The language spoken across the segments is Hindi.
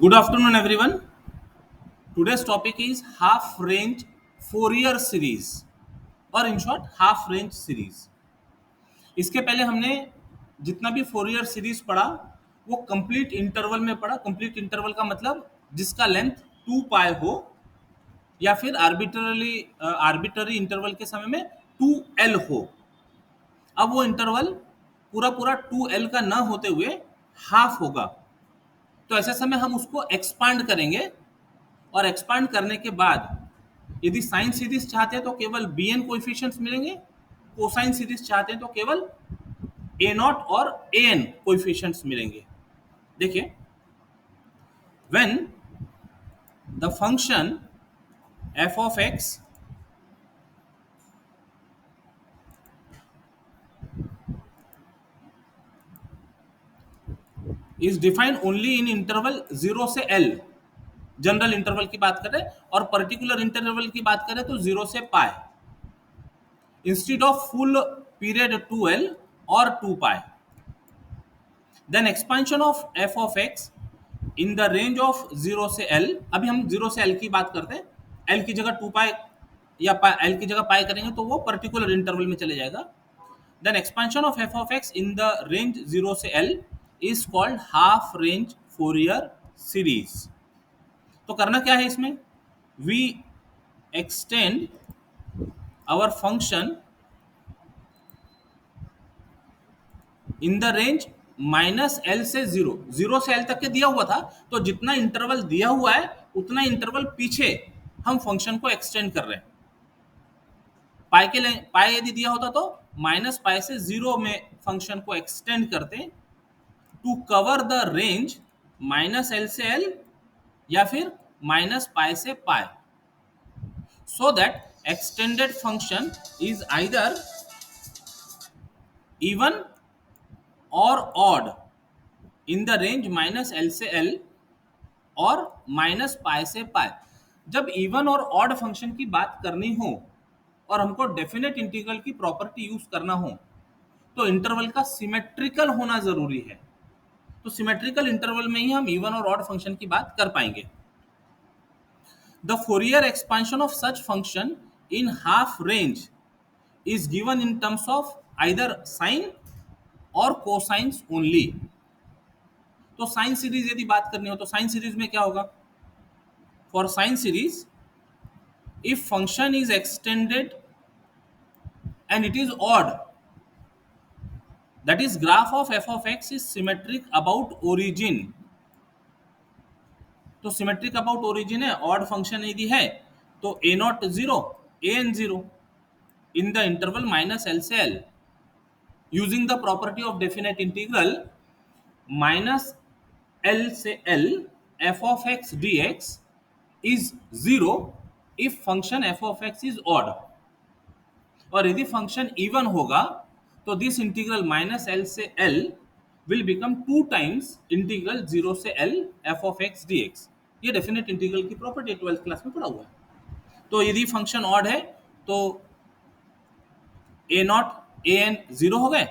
Good afternoon, everyone. Today's topic is half range Fourier series, और in short half range series. इसके पहले हमने जितना भी फोरियर सीरीज पढ़ा वो कंप्लीट इंटरवल में पढ़ा. कंप्लीट इंटरवल का मतलब जिसका लेंथ 2 पाई हो या फिर आर्बिटरी इंटरवल के समय में 2L हो. अब वो इंटरवल पूरा पूरा 2L का ना होते हुए हाफ होगा, तो ऐसे समय हम उसको एक्सपांड करेंगे. और एक्सपांड करने के बाद यदि साइन सीरीज चाहते हैं तो केवल bn कोएफिशिएंट्स मिलेंगे. कोसाइन सीरीज चाहते हैं तो केवल ए नॉट और ए एन कोएफिशिएंट्स मिलेंगे. देखिए, when the function f of x is defined only in interval 0 से एल, जनरल इंटरवल की बात करें, और पर्टिकुलर इंटरवल की बात करें तो 0 से pi, instead of full period 2L और 2 pi, then expansion of F of X in the range of 0 से L. अभी हम 0 से L की बात करते हैं. L की जगह 2 पाई या L की जगह पाई करेंगे तो वो पर्टिकुलर इंटरवल में चले जाएगा. Then expansion of F of X in the range 0 से L is called half range Fourier series. तो करना क्या है इसमें, we extend our function in the range -L से 0 से L तक के दिया हुआ था, तो जितना इंटरवल दिया हुआ है उतना इंटरवल पीछे हम फंक्शन को एक्सटेंड कर रहे हैं. पाई यदि दिया होता तो -पाई से 0 में फंक्शन को एक्सटेंड करते to cover the range -L से L या फिर -पाई से पाई, so that extended function is either even or odd in the range -L से L और -पाई से पाई. जब इवन और ऑड फंक्शन की बात करनी हो और हमको डेफिनेट इंटीग्रल की प्रॉपर्टी यूज करना हो तो इंटरवल का सिमेट्रिकल होना जरूरी है. तो सिमेट्रिकल इंटरवल में ही हम इवन और ऑड फंक्शन की बात कर पाएंगे. The Fourier expansion of such function in half range is given in terms of either sine और कोसाइंस ओनली. तो साइन सीरीज यदि बात करनी हो तो साइन सीरीज में क्या होगा, for sine series if function is extended and it is odd, that is graph of f of x is symmetric about origin. तो सिमेट्रिक अबाउट ओरिजिन है, ऑड फंक्शन यदि है तो A naught 0 A N 0 in the interval -L से L, using the property of definite integral -L से L f of x dx is 0 if function f of x is odd. और यदि फंक्शन इवन होगा तो दिस इंटीग्रल -L से L will become 2 times integral 0 से L f of x dx. ये डेफिनेट इंटीग्रल की प्रॉपर्टी 12th क्लास में पढ़ा हुआ है. तो यदि फंक्शन ऑड है तो ए नॉट ए एन 0 हो गए,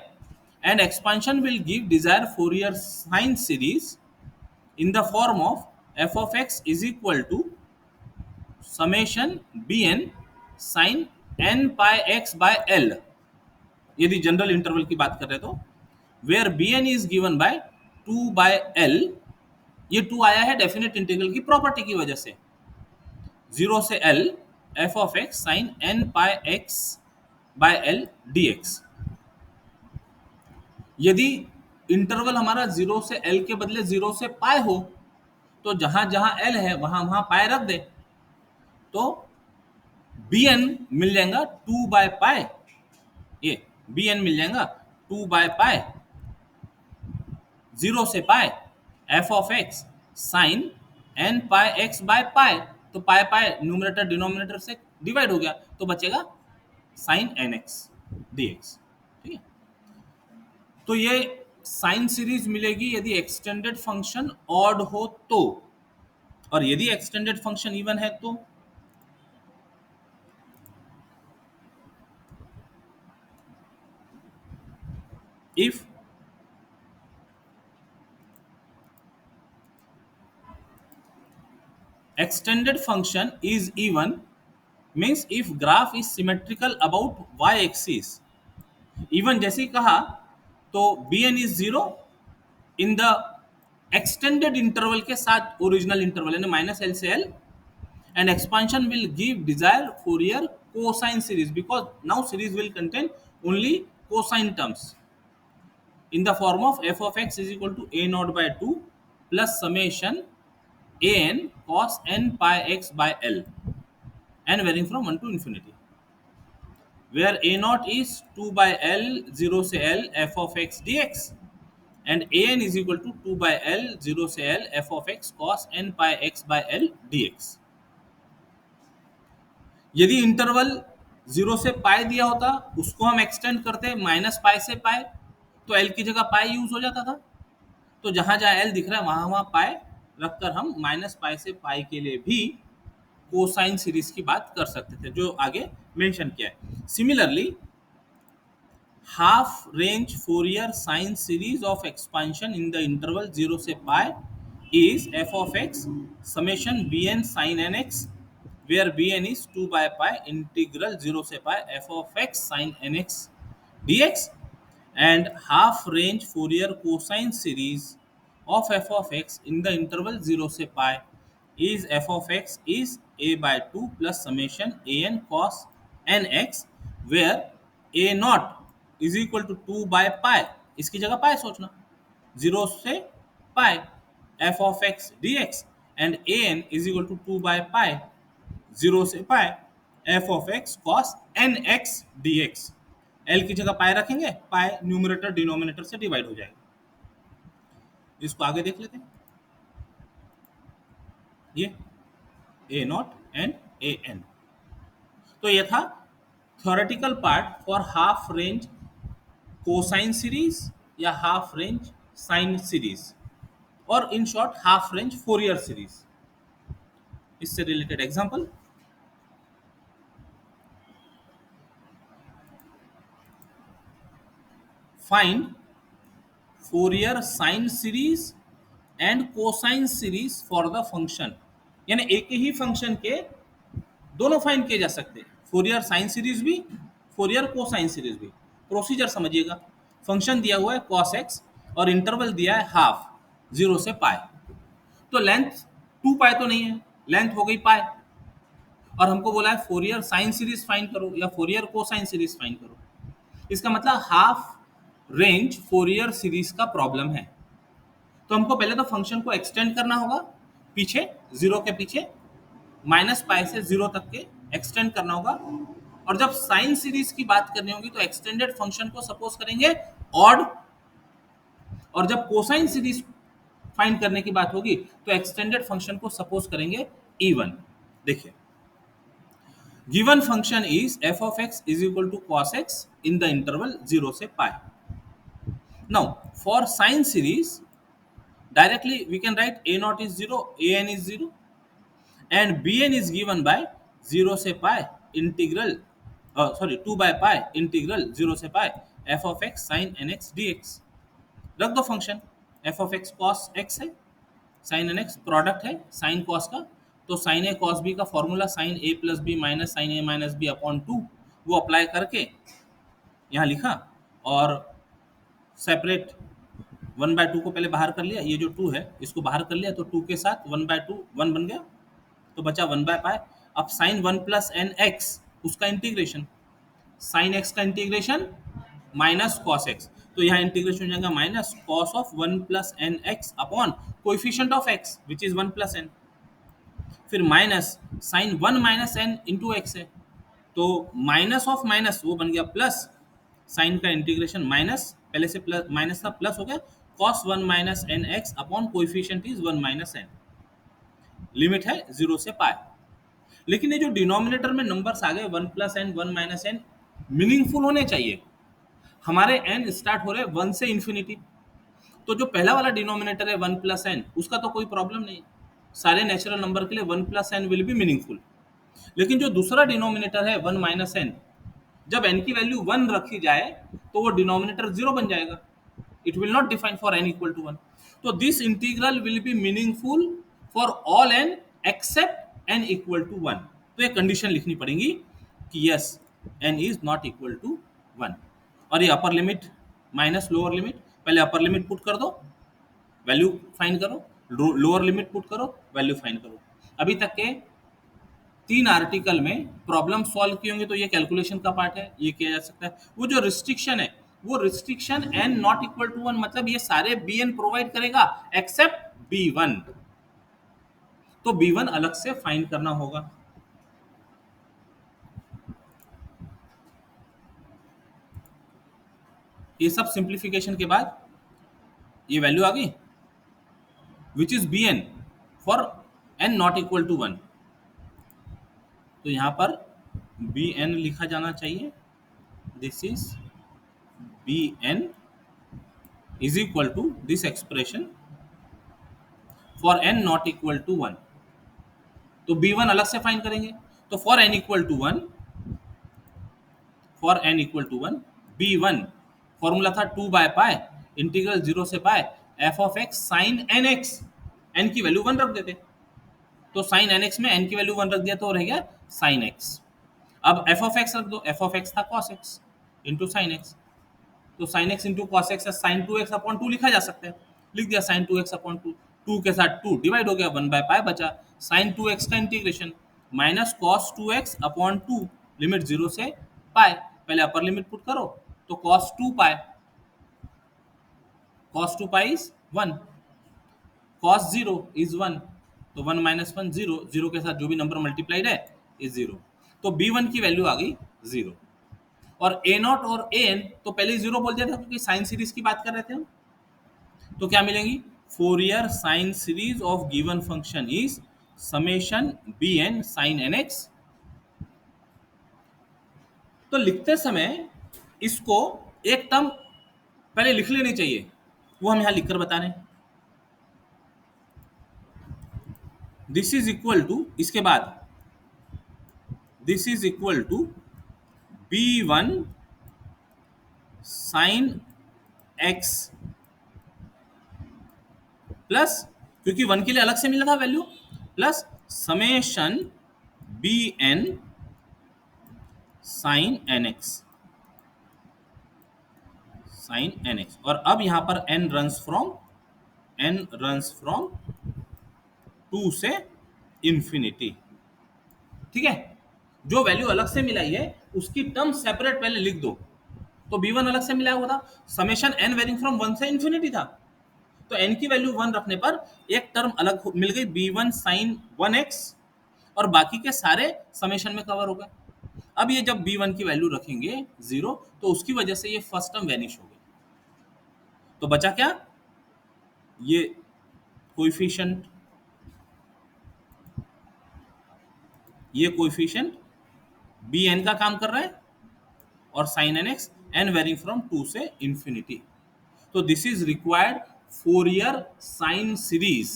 and expansion will give desired Fourier sine series in the form of f of x is equal to summation bn sin n pi x by L, यदि जनरल इंटरवल की बात कर रहे तो, where bn is given by 2 by L. ये 2 आया है डेफिनेट इंटीग्रल की प्रॉपर्टी की वजह से. 0 से L f of x sin n pi x by L dx. यदि इंटरवल हमारा 0 से L के बदले 0 से पाई हो तो जहां जहां L है वहां वहां पाई रख दे तो bn मिल जाएगा 2 बाय पाई. ये bn मिल जाएगा 2 बाय पाई 0 से pi f of x sine n pi x by pi. तो पाई पाई न्यूमरेटर डिनोमिनेटर से डिवाइड हो गया तो बचेगा साइन nx dx. ठीक है, तो ये साइन सीरीज मिलेगी यदि एक्सटेंडेड फंक्शन ऑड हो तो, और यदि एक्सटेंडेड फंक्शन इवन है तो. if extended function is even means if graph is symmetrical about y axis. Even जैसे ही कहा तो B N is zero in the extended interval के साथ ओरिजिनल इंटरवल यानी माइनस एल से L and expansion will give desired Fourier cosine series because now series will contain only cosine terms in the form of f of x is equal to a naught by 2 plus summation a n cos n pi x by l and varying from 1 to infinity, where a naught is 2 by l 0 से l f of x dx and a n is equal to 2 by l 0 से l f of x cos n pi x by l dx. यदि इंटरवल 0 से पाई दिया होता उसको हम एक्सटेंड करते माइनस पाई से पाई तो एल की जगह पाई यूज हो जाता था. तो जहां जहां एल दिख रहा है वहां वहां पाई रखकर हम माइनस पाई से पाई के लिए भी कोसाइन सीरीज की बात कर सकते थे जो आगे मेंशन किया है. Similarly half range Fourier sine series of expansion in the interval 0 से pi is f of x summation bn sin nx where bn is 2 by pi integral 0 से pi f of x sin nx dx and half range Fourier cosine series of f of x in the interval 0 से pi is f of x is a by 2 plus summation an cos nx where a naught is equal to 2 by pi. इसकी जगह पाई सोचना 0 से pi F of x D X and A N is equal to 2 by pi 0 से pi F of x cos N x D X. L की जगह पाई रखेंगे पाई न्यूमरेटर डिनोमिनेटर से डिवाइड हो जाएगा. इसको आगे देख लेते हैं. ये A naught and A N. तो ये था theoretical part for half range cosine series या हाफ रेंज साइन सीरीज और in short half range Fourier series. इससे related example find Fourier sine series and cosine series for the function. यानी एक ही फंक्शन के दोनों फाइंड किए जा सकते हैं. फोरियर साइन सीरीज भी फोरियर कोसाइन सीरीज भी. प्रोसीजर समझिएगा. फंक्शन दिया हुआ है cos x और इंटरवल दिया है हाफ 0 से पाई. तो लेंथ 2 पाई तो नहीं है, लेंथ हो गई पाई और हमको बोला है फोरियर साइन सीरीज फाइंड करो या फोरियर कोसाइन सीरीज फाइंड करो. इसका मतलब हाफ रेंज फोरियर सीरीज का प्रॉब्लम है. तो हमको पहले तो फंक्शन को एक्सटेंड करना होगा पीछे 0 के पीछे माइनस पाई से 0 तक के एक्सटेंड करना होगा. और जब साइन सीरीज की बात करनी होगी तो एक्सटेंडेड फंक्शन को सपोज करेंगे ऑड और जब कोसाइन सीरीज फाइंड करने की बात होगी तो एक्सटेंडेड फंक्शन को सपोज करेंगे इवन. देखिए given function is f of x is equal to cos x in the interval 0 से pi. Now for sine series directly we can write a naught is 0, an is 0 and bn is given by 0 से pi integral 2 by pi integral 0 से pi f of x sin nx dx. रख दो function f of x cos x है sin nx प्रोडक्ट है sin cos का. तो sin a cos b का formula sin a plus B minus sin a minus B upon 2 वो अप्लाई करके यहाँ लिखा और सेपरेट 1/2 को पहले बाहर कर लिया. ये जो 2 है इसको बाहर कर लिया तो 2 के साथ 1/2 1 बन गया तो बचा 1 बाय पाई. अब sin 1 प्लस एन एक्स उसका इंटीग्रेशन sin x का इंटीग्रेशन माइनस cos x तो यहाँ इंटीग्रेशन हो जाएगा minus cos of 1 plus N x upon coefficient of x which is 1 plus N. फिर minus sin 1 minus N into X है तो माइनस ऑफ माइनस वो बन गया प्लस साइन का इंटीग्रेशन माइनस पहले से प्लस माइनस था प्लस हो गया cos 1 minus n x upon coefficient is 1 minus n. Limit है 0 से पाई. लेकिन ये जो डिनोमिनेटर में नंबर्स आ गए 1 plus n 1 minus n meaningful होने चाहिए. हमारे एन स्टार्ट हो रहे 1 से इन्फिनिटी. तो जो पहला वाला डिनोमिनेटर है 1 प्लस एन उसका तो कोई प्रॉब्लम नहीं. सारे नेचुरल नंबर के लिए 1 plus n will be meaningful. लेकिन जो दूसरा डिनोमिनेटर है 1 माइनस एन जब एन की वैल्यू 1 रखी जाए तो वो डिनोमिनेटर 0 बन जाएगा. It will not define for n equal to 1. तो this integral will be meaningful for all n except n equal to 1। तो एक कंडीशन लिखनी पड़ेगी कि yes n is not equal to 1। और ये upper limit minus lower limit, पहले अपर लिमिट पुट कर दो, वैल्यू फाइंड करो, लोअर लिमिट पुट करो, वैल्यू फाइंड करो। अभी तक के 3 आर्टिकल में प्रॉब्लम सॉल्व किए होंगे तो ये कैलकुलेशन का पार्ट है, ये किया जा सकता है। वो जो रिस्ट्रिक्शन है, वो restriction n not equal to 1 मतलब ये सारे bn प्रोवाइड करेगा एक्सेप्ट b1। तो b1 अलग से फाइंड करना होगा। ये सब सिंप्लीफिकेशन के बाद ये वैल्यू आ गई which is bn for n not equal to 1। तो यहां पर bn लिखा जाना चाहिए, this is bn is equal to this expression for n not equal to 1। तो b1 अलग से फाइंड करेंगे। तो for n equal to 1, for n equal to 1 b1 formula था 2 बाय पाई इंटीग्रल 0 से pi f of x sin nx, n की वैल्यू 1 रख देते, तो sin nx में n की वैल्यू 1 रख दिया तो रह गया sin x। अब f of x रख दो, f of x था cos x into sin x, तो sin x into cos x sine 2x upon 2 लिखा जा सकता है। लिख दिया sin 2x अपॉन 2, 2 के साथ 2 डिवाइड हो गया, 1 बाय पाई बचा। sin 2x का integration minus cos 2x upon 2 limit 0 से पाई, पहले अपर लिमिट पुट करो तो cos 2 pi, cos 2 pi is 1, cos 0 is 1, तो 1 माइनस 1 0, 0 के साथ जो भी नंबर मल्टीप्लाइड है इज 0। तो b1 की वैल्यू आ गई 0। और a नॉट और an तो पहले ही 0 बोल दिया था क्योंकि साइन सीरीज की बात कर रहे थे हम। तो क्या मिलेंगी, Fourier sine series of given function is summation bn sin nx। तो लिखते समय इसको एक टर्म पहले लिख लेनी चाहिए, वो हम यहां लिखकर बता रहे हैं। दिस इज इक्वल टू, इसके बाद this is equal to b1 sin x plus, क्योंकि 1 के लिए अलग से मिला था वैल्यू, plus summation bn sin nx, sin nx। और अब यहां पर n रन्स फ्रॉम 2 से इंफिनिटी। ठीक है, जो वैल्यू अलग से मिलाई है उसकी टर्म सेपरेट पहले लिख दो। तो b1 अलग से मिला हुआ था, समेशन n वेरिंग फ्रॉम 1 से इंफिनिटी था, तो n की वैल्यू 1 रखने पर एक टर्म अलग मिल गई b1 sin 1x, और बाकी के सारे समेशन में कवर हो गए। अब ये जब b1 की वैल्यू रखेंगे 0 तो उसकी वजह से ये फर्स्ट टर्म वैनिश हो गई, तो बचा क्या, ये कोएफिशिएंट, ये कोएफिशिएंट bn का काम कर रहा है और sin nx n varying from 2 से इंफिनिटी। तो this is required Fourier sine series,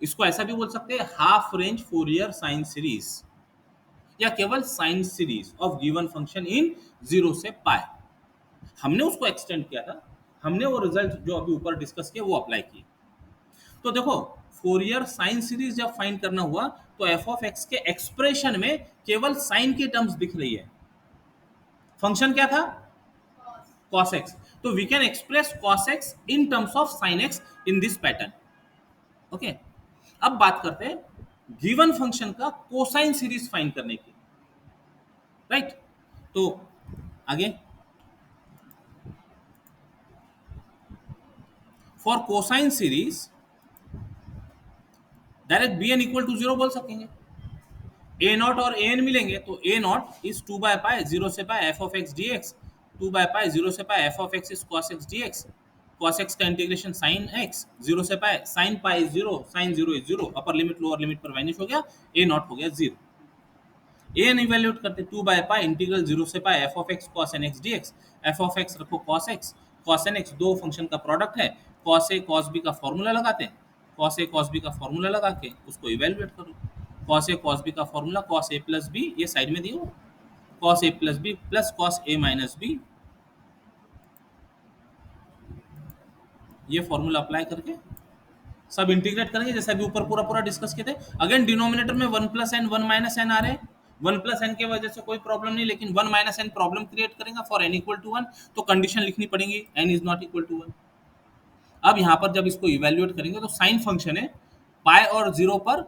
इसको ऐसा भी बोल सकते हैं half range Fourier sine series, या केवल sine series of given function in 0 से पाई। हमने उसको एक्सटेंड किया था, हमने वो रिजल्ट जो अभी ऊपर डिस्कस किया वो अप्लाई किए। तो देखो फोरियर साइन सीरीज जब फाइंड करना हुआ तो एफ ऑफ एक्स के एक्सप्रेशन में केवल साइन की टर्म्स दिख रही है। फंक्शन क्या था, cos x, तो we can express cos x in terms of sin x in this pattern. Okay, अब बात करते हैं गिवन फंक्शन का कोसाइन सीरीज फाइंड करने की, राइट। तो आगे for cosine series direct bn equal to 0 बोल सकेंगे, a नॉट और an मिलेंगे, तो a not is 2 by pi 0 से pi f of x dx, 2 by pi 0 से pi f of x is cos x dx, cos x का इंटीग्रेशन sin x 0 से पाई sin pi is 0, sin 0 is 0, upper limit lower limit पर वैनिश हो गया, a नॉट हो गया 0। an इवैल्यूएट करते 2 बाय पाई इंटीग्रल 0 से pi f of x cos nx dx, f of x रखो cos nx दो फंक्शन का प्रोडक्ट है, cos a cos b का फॉर्मूला लगाते हैं, cos a cos b का फॉर्मूला लगा के उसको इवैल्यूएट करो, cos a cos b का formula cos a plus b, ये साइड में दियो, cos a plus b plus cos a minus b, ये फॉर्मूला अप्लाई करके सब इंटीग्रेट करेंगे जैसे अभी ऊपर पूरा पूरा डिस्कस किए थे। अगेन डिनोमिनेटर में 1 + n 1 - n आ रहे हैं। 1 + n की वजह से कोई प्रॉब्लम नहीं, लेकिन 1 - n प्रॉब्लम क्रिएट करेगा फॉर n = 1। तो कंडीशन लिखनी पड़ेगी n ≠ = 1। अब यहाँ पर जब इसको इवेल्युएट करेंगे तो साइन फंक्शन है, पाई और जीरो पर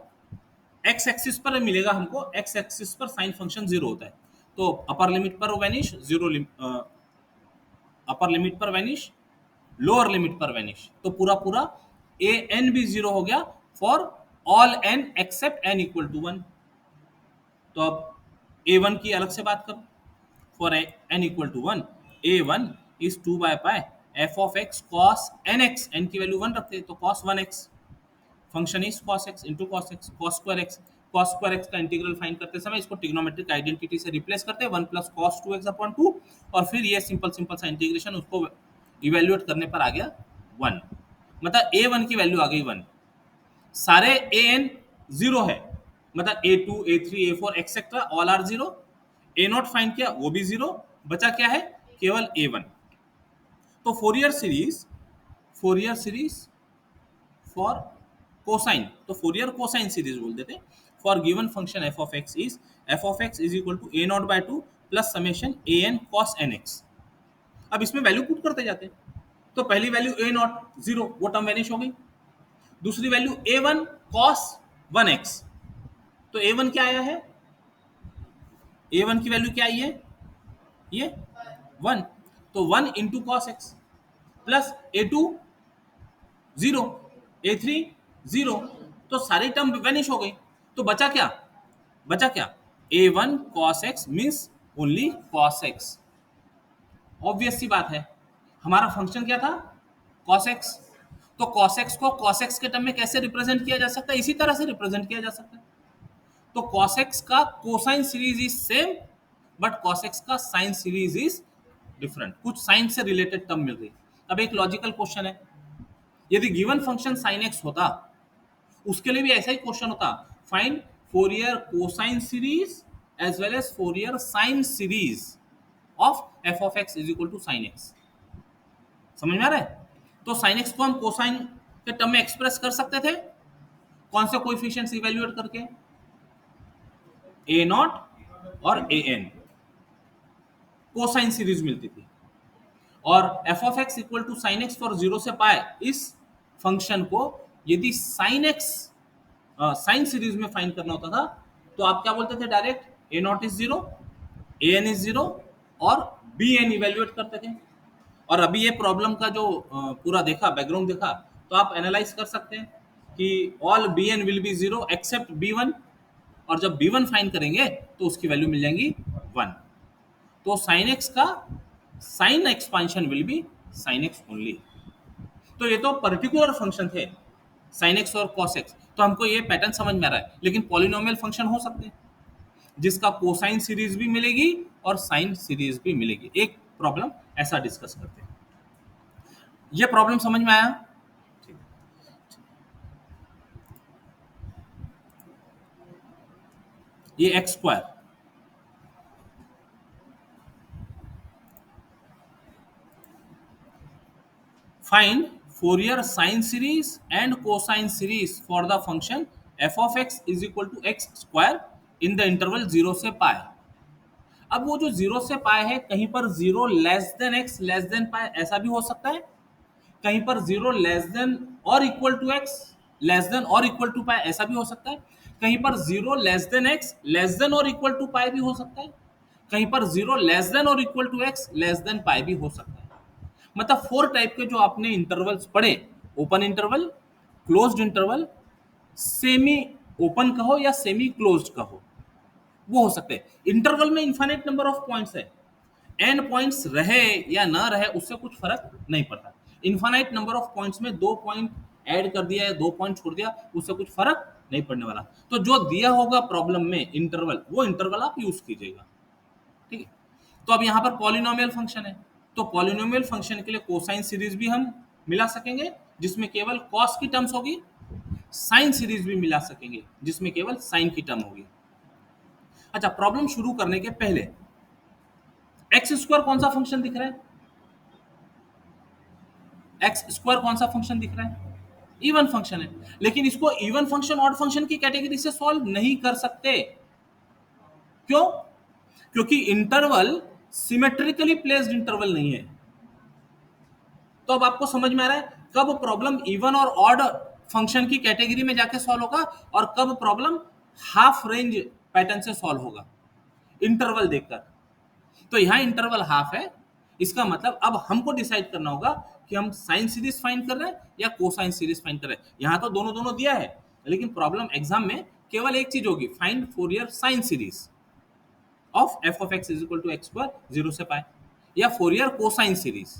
एक्स एक्सिस पर मिलेगा हमको, एक्स एक्सिस पर साइन फंक्शन जीरो होता है। तो अपर लिमिट पर वैनिश, जीरो अपर लिमिट पर वैनिश, लोअर लिमिट पर वैनिश, तो पूरा पूरा ए एन भी जीरो हो गया for all n except n = 1। तो अब ए वन की अलग से बात करो, for N = 1 A one is 2/π F of x cos N X, N की वैल्यू 1 रखते हैं तो cos 1x, function is cos x into cos x, cos square X का इंटीग्रल फाइंड करते समय इसको ट्रिग्नोमेट्रिक आइडेंटिटी से रिप्लेस करते हैं 1 + cos 2x/2, और फिर ये सिंपल सिंपल सा इंटीग्रेशन उसको इवेल्युएट करने पर आ गया 1। मतलब a1 की वैल्यू आ गई 1, सारे an जीरो है, मतलब a2 a3 a4 etcetera all are zero, a0 find किया वो भी जीरो, बचा क्या है केवल a1। तो फोरियर सीरीज फॉर कोसाइन, तो फोरियर कोसाइन सीरीज बोल देते हैं for given function f of x is equal to a0/2 plus summation an cos nx। अब इसमें वैल्यू पुट करते जाते हैं, तो पहली वैल्यू a0 जीरो, वो टर्म वैनिश हो गई। दूसरी वैल्यू a1 cos 1x, तो a1 क्या आया है, a1 की वैल्यू क्या आई है, ये 1, तो 1 into cos x plus a2 zero, a3 zero, तो सारी टर्म वैनिश हो गई। तो बचा क्या a1 cos x means only cos x। Obvious सी बात है, हमारा फंक्शन क्या था cos x, तो cos x को cos x के टर्म में कैसे रिप्रेजेंट किया जा सकता है, इसी तरह से रिप्रेजेंट किया जा सकता है। तो cos x का cosine series is same, but cos x का साइन सीरीज इज डिफरेंट, कुछ साइन से रिलेटेड टर्म मिल रही। अब एक लॉजिकल क्वेश्चन है, यदि गिवन फंक्शन sin x होता उसके लिए भी ऐसा ही क्वेश्चन होता, find Fourier cosine series as well as Fourier sine series of F of x is equal to sine x. समझ में आ रहा है? तो साइन एक्स को हम कोसाइन के टर्म में एक्सप्रेस कर सकते थे, कौन से कोएफिशिएंट्स इवैल्यूएट करके, a0 और an, कोसाइन सीरीज मिलती थी। और f of x equal to sine x for 0 से पाए, इस फंक्शन को यदि साइन एक्स साइन सीरीज में फाइंड करना होता था तो आप क्या बोलते थे, direct a0 is zero, an is zero और bn इवेल्युएट करते थे। और अभी ये प्रॉब्लम का जो पूरा देखा, बैकग्राउंड देखा, तो आप एनालाइज कर सकते हैं कि all bn will be zero except b1, और जब b1 फाइंड करेंगे तो उसकी वैल्यू मिल जाएंगी 1। तो साइन एक्स का sine expansion will be sine x only. तो ये तो पर्टिकुलर फंक्शन थे साइन एक्स और कॉस एक्स, तो हमको ये पैटर्न समझ में आ रहा है। लेकिन पॉलिनोमियल फंक्शन हो सकते हैं जिसका कोसाइन सीरीज भी मिलेगी और साइन सीरीज भी मिलेगी। एक प्रॉब्लम ऐसा डिस्कस करते हैं, ये प्रॉब्लम समझ में आया? ये x square find Fourier sine series and cosine series for the function f of x is equal to x square in the interval 0 से पाए। अब वो जो 0 से पाए है, कहीं पर 0 less than x less than pi ऐसा भी हो सकता है, कहीं पर 0 लेस देन और equal to x less than और इक्वल टू पाए ऐसा भी हो सकता है, कहीं पर 0 less than x less than और इक्वल टू पाए भी हो सकता है, कहीं पर 0 लेस देन और equal to x less than pi भी हो सकता है। मतलब 4 टाइप के जो आपने इंटरवल्स पढ़े, open interval, closed interval, semi open कहो या सेमी क्लोज्ड कहो, वो हो सकते हैं। इंटरवल में इनफाइनाइट नंबर ऑफ पॉइंट्स है, एन पॉइंट्स रहे या ना रहे उससे कुछ फर्क नहीं पड़ता। इनफाइनाइट नंबर ऑफ पॉइंट्स में 2 पॉइंट ऐड कर दिया या 2 पॉइंट छोड़ दिया, उससे कुछ फर्क नहीं पड़ने वाला। तो जो दिया होगा प्रॉब्लम में इंटरवल, वो इंटरवल आप यूज कीजिएगा, ठीक है। तो अब यहाँ पर पॉलिनोमियल फंक्शन है, तो पॉलिनोमियल फंक्शन के लिए कोसाइन सीरीज भी हम मिला सकेंगे जिसमें केवल कॉस की टर्म्स होगी, साइन सीरीज भी मिला सकेंगे जिसमें केवल साइन की टर्म होगी। अच्छा, प्रॉब्लम शुरू करने के पहले एक्स स्क्वायर कौन सा फंक्शन दिख रहा है, एक्स स्क्वायर कौन सा फंक्शन दिख रहा है? इवन फंक्शन है, लेकिन इसको इवन फंक्शन ऑड फंक्शन की कैटेगरी से सॉल्व नहीं कर सकते। क्यों? क्योंकि इंटरवल सिमेट्रिकली प्लेस्ड इंटरवल नहीं है। तो अब आपको समझ में आ रहा है कब प्रॉब्लम इवन और ऑड फंक्शन की कैटेगरी में जाके सॉल्व होगा और कब प्रॉब्लम हाफ रेंज पैटर्न से सॉल्व होगा, इंटरवल देखकर। तो यहां इंटरवल हाफ है, इसका मतलब अब हमको डिसाइड करना होगा कि हम साइन सीरीज फाइंड कर रहे हैं या कोसाइन सीरीज फाइंड कर रहे हैं। यहां तो दोनों दोनों दिया है, लेकिन प्रॉब्लम एग्जाम में केवल एक चीज होगी, find Fourier sine series of F of x is equal to x square 0 से पाई, या फोरियर कोसाइन सीरीज।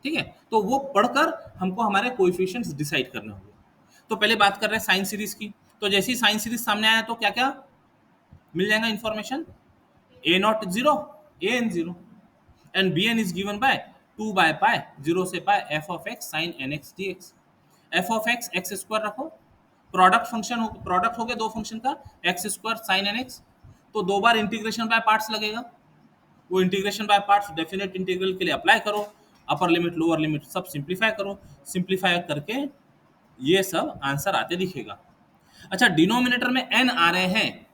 ठीक है, तो वो पढ़कर हमको हमारे कोएफिशिएंट्स डिसाइड करने होंगे। तो पहले बात कर रहे हैं साइन सीरीज की। तो जैसे ही साइन सीरीज सामने आया तो क्या क्या मिल जाएगा information, a naught 0, A N 0 and b N is given by 2 by pi 0 से pi F of x sine n x D x. F of x x square रखो, प्रोडक्ट फंक्शन हो, प्रोडक्ट हो गया दो फंक्शन का, x square sine n x. तो दो बार इंटीग्रेशन बाय पार्ट्स लगेगा, वो integration by parts definite integral के लिए अप्लाई करो, अपर लिमिट लोअर लिमिट सब सिंप्लीफाई करो, सिंप्लीफाई करके ये सब आंसर आते दिखेगा। अच्छा, डिनोमिनेटर में एन आ रहे हैं,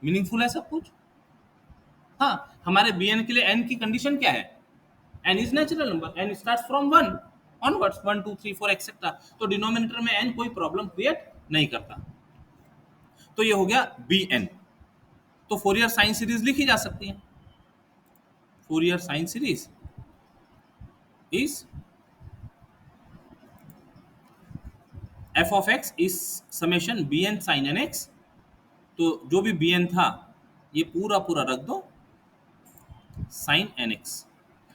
मीनिंगफुल है सब कुछ। हाँ, हमारे बी एन के लिए एन की कंडीशन क्या है, n is natural number, n starts from 1 onwards, 1 2 3 4 etcetera. तो डिनोमिनेटर में एन कोई प्रॉब्लम क्रिएट नहीं करता। तो ये हो गया बी एन। तो फोरियर साइन सीरीज लिखी जा सकती है। Fourier sine series is f of x is summation b n sine n x. तो जो भी बी एन था ये पूरा पूरा रख दो साइन एन एक्स।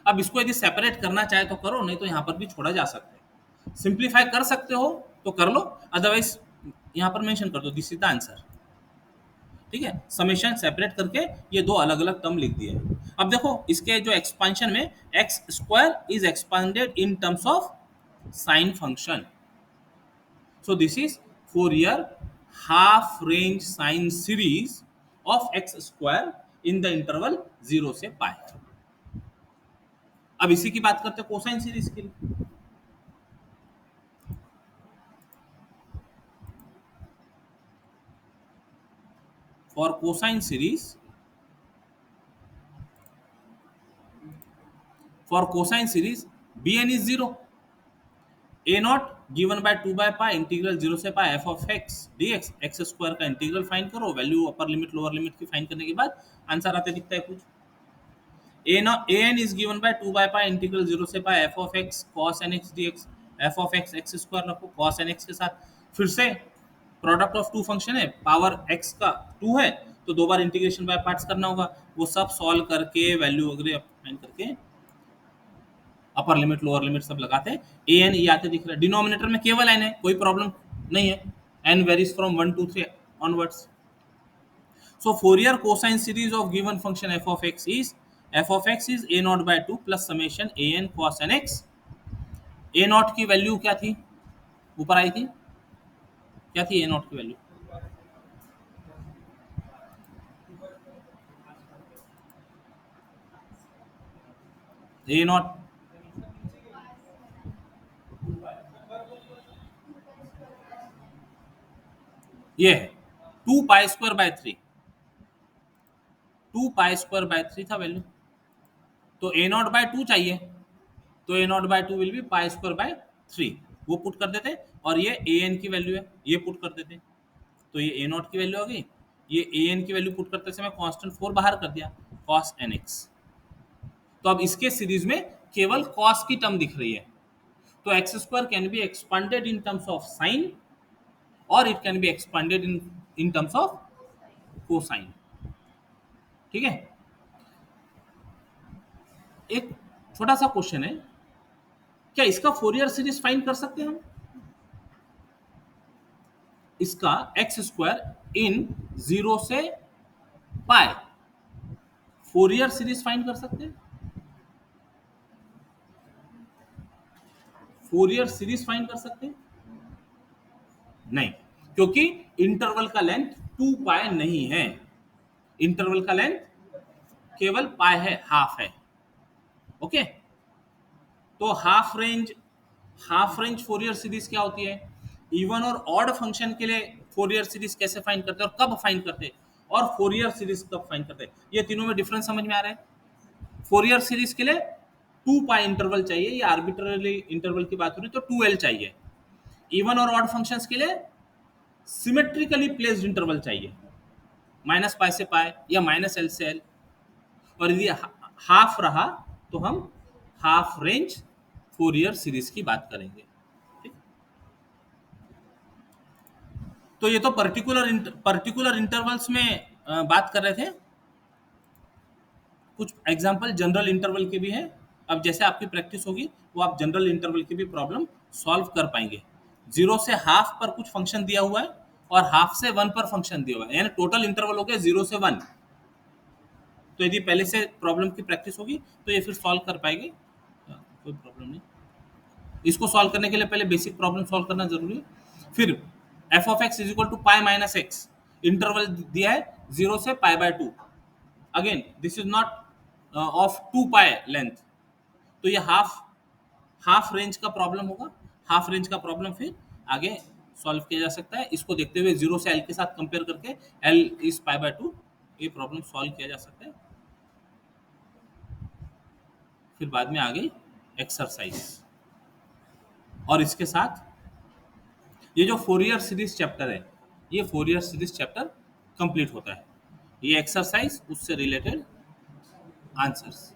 अब इसको यदि सेपरेट करना चाहे तो करो, नहीं तो यहां पर भी छोड़ा जा सकता है। सिंप्लीफाई कर सकते हो तो कर लो, अदरवाइज यहां पर मेंशन कर दो दिस इज द आंसर। ठीक है, समेशन सेपरेट करके ये दो अलग अलग टर्म लिख दिए। अब देखो इसके जो एक्सपांशन में x square is expanded in terms of sine function. So this is Fourier half range sine series of x square in the interval 0 से पाई। अब इसी की बात करते हैं कोसाइन सीरीज के लिए। For cosine series, for cosine series b N is 0, a naught given by 2 by pi integral 0 से pi F of x D x, x square का इंटीग्रल फाइंड करो, value upper limit lower limit की फाइंड करने के बाद आंसर आते दिखता है कुछ। A N is given by 2 by pi integral 0 से pi F of x cos N x D x. F of x x square रखो, कॉस एन एक्स के साथ फिर से प्रोडक्ट ऑफ टू फंक्शन है, पावर एक्स का 2 है, तो दो बार इंटीग्रेशन बाय पार्ट्स करना होगा। वो सब सॉल्व करके वैल्यू वगैरह फाइंड करके अपर लिमिट लोअर लिमिट सब लगाते हैं, ए एन ये आते दिख रहा है। डिनोमिनेटर में केवल एन है, कोई प्रॉब्लम नहीं है, n varies from 1 2 3 onwards. So Fourier cosine series of given function f of x is a naught by 2 plus summation a n cos n x। a naught की वैल्यू क्या थी, ऊपर आई थी, क्या थी a naught की वैल्यू, a naught ये है 2 पाई square by 3, 2 pi square by 3 था वैल्यू। तो a naught बाय 2 चाहिए, तो a naught by 2 will be pi square by 3, वो पुट कर देते, और ये a n की वैल्यू है ये पुट कर देते। तो ये a naught की वैल्यू आ गई, ये a n की वैल्यू पुट करते समय कांस्टेंट 4 बाहर कर दिया, cos n x। तो अब इसके सीरीज में केवल cos की टर्म दिख रही है। तो x square can be expanded in terms of sine और it can be expanded in terms of cosine. ठीक है, एक छोटा सा क्वेश्चन है, क्या इसका फोरियर सीरीज फाइंड कर सकते हैं हम? इसका एक्स स्क्वायर इन 0 से पाई फोरियर सीरीज फाइंड कर सकते हैं? फोरियर सीरीज फाइंड कर सकते हैं? नहीं, क्योंकि इंटरवल का लेंथ 2 पाई नहीं है, इंटरवल का लेंथ केवल पाई है, हाफ है। ओके, तो हाफ रेंज फोरियर सीरीज क्या होती है, इवन और ऑड फंक्शन के लिए फोरियर सीरीज कैसे फाइंड करते हैं और कब फाइंड करते हैं, और फोरियर सीरीज कब फाइंड करते हैं, ये तीनों में डिफरेंस समझ में आ रहा है। फोरियर सीरीज के लिए 2 पाई इंटरवल चाहिए, ये आर्बिट्ररी इंटरवल की बात हो रही तो 2L चाहिए। इवन और ऑड फंक्शंस के लिए सिमेट्रिकली प्लेस्ड इंटरवल चाहिए, -पाई से पाई या -L से L। और यदि हाफ रहा तो हम हाफ रेंज फोरियर सीरीज की बात करेंगे। ठीक? तो ये तो पर्टिकुलर इंटरवल्स में बात कर रहे थे। कुछ एग्जांपल जनरल इंटरवल के भी हैं। अब जैसे आपकी प्रैक्टिस होगी वो आप जनरल इंटरवल की भी प्रॉब्लम सॉल्व कर पाएंगे। 0 से हाफ पर कुछ फंक्शन दिया हुआ है और हाफ से 1 पर फंक्शन दिया हुआ है, यानी टोटल इंटरवल हो गया 0 से 1। तो यदि पहले से प्रॉब्लम की प्रैक्टिस होगी तो ये फिर सॉल्व कर पाएंगे, कोई प्रॉब्लम नहीं। इसको सॉल्व करने के लिए पहले बेसिक प्रॉब्लम सॉल्व करना जरूरी है। फिर f of x is equal to pi minus x, interval दिया है 0 से π/2। Again this is not of 2 pi length, तो ये हाफ हाफ रेंज का प्रॉब्लम होगा। हाफ रेंज का प्रॉब्लम फिर आगे सॉल्व किया जा सकता है, इसको देखते हुए 0 से L के साथ कंपेयर करके L इज π/2, ये प्रॉब्लम सॉल्व किया जा सकता है। फिर बाद में आ गई एक्सरसाइज, और इसके साथ ये जो फोरियर सीरीज चैप्टर है, ये फोरियर सीरीज चैप्टर कंप्लीट होता है। ये एक्सरसाइज उससे रिलेटेड आंसर्स।